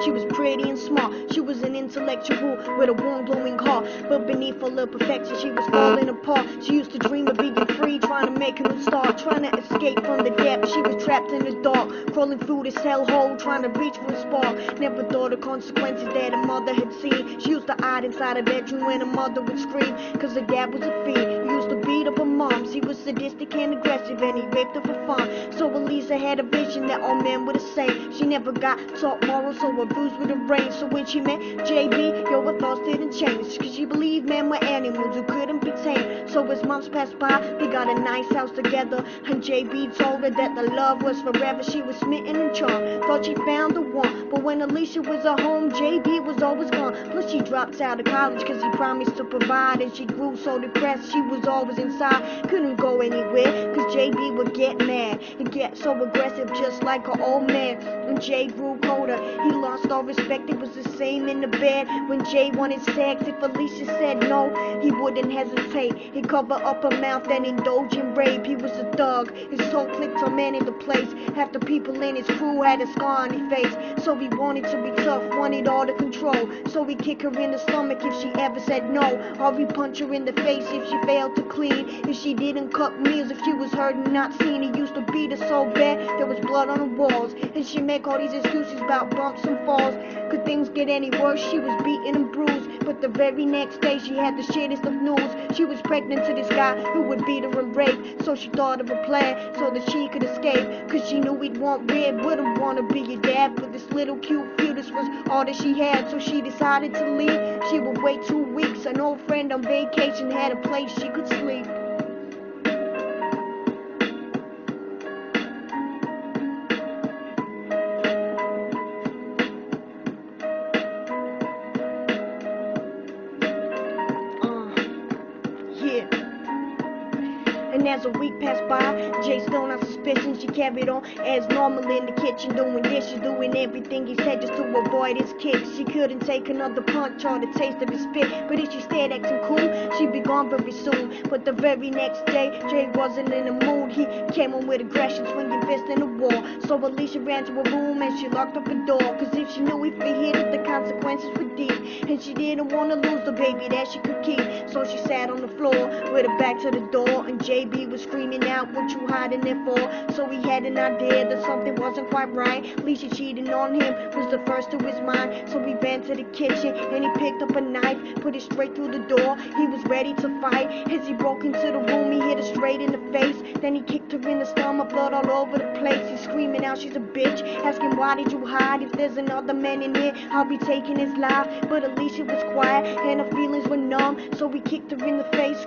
She was pretty and smart. She was an intellectual with a warm, glowing heart. But beneath all her perfection, she was falling apart. She used to dream of being free, trying to make a new start, trying to escape from the depths. She was trapped in the dark, crawling through this hellhole, trying to reach for a spark. Never thought of consequences that her mother had seen. She used to hide inside her bedroom when her mother would scream, cause her dad was a fiend. He used to beat up her moms. He was sadistic and aggressive, and he raped her for fun. So Alicia had a vision that all men were the same. She never got taught morals, so her bruise would have rained. So when she met JB, yo, her thoughts didn't change, cause she believed men were animals who couldn't be tamed. So as months passed by, they got a nice house together, and JB told her that the love was forever. She was smitten and charmed, thought she found the one. But when Alicia was at home, JB was always gone. Plus she dropped out of college cause he promised to provide, and she grew so depressed she was always inside, couldn't go anywhere cause JB would get mad and get so aggressive just like an old man. And Jay grew colder, he lost all respect. It was the same in the bed when Jay wanted sex. If Alicia said no, he wouldn't hesitate. He'd cover up her mouth and indulge in rape. He was a thug, his whole clique tormented the place. Half the people in his crew had a scar on his face. So he wanted to be tough, wanted all the control. So he'd kick her in the stomach if she ever said no, or he'd punch her in the face if she failed to clean, if she didn't cut meals, if she was hurt and not seen. He used to beat her so bad there was blood on the walls, and she'd make all these excuses about bumps and falls. Could things get any worse? She was beaten and bruised, but the very next day she had the shittest of news. She was pregnant to this guy who would beat her and rape. So she thought of a plan so that she could escape, cause she knew he'd want red, wouldn't want to be your dad. But this little cute fetus was all that she had, so she decided to leave. She would wait 2 weeks. An old friend on vacation had a place she could sleep. Yeah. And as a week passed by, Jay still not suspicion. She carried on as normal in the kitchen, doing dishes, doing everything he said just to avoid his kicks. She couldn't take another punch or the taste of his spit, but if she stayed acting cool, she'd be gone very soon. But the very next day, Jay wasn't in the mood. He came on with aggression, swinging fists in the wall. So Alicia ran to her room and she locked up the door, cause if she knew if he hit it, the consequences were deep. And she didn't want to lose the baby that she could keep. So she sat on the floor with her back to the door, and JB was screaming out, "What you hiding there for?" So he had an idea that something wasn't quite right. Alicia cheating on him was the first to his mind. So he ran to the kitchen and he picked up a knife, put it straight through the door. He was ready to fight. As he broke into the room, he hit her straight in the face. Then he kicked her in the stomach, blood all over the place. He's screaming out she's a bitch, asking why did you hide? If there's another man in here, I'll be taking his life. But Alicia was quiet and her feelings were numb, so he kicked her in the face.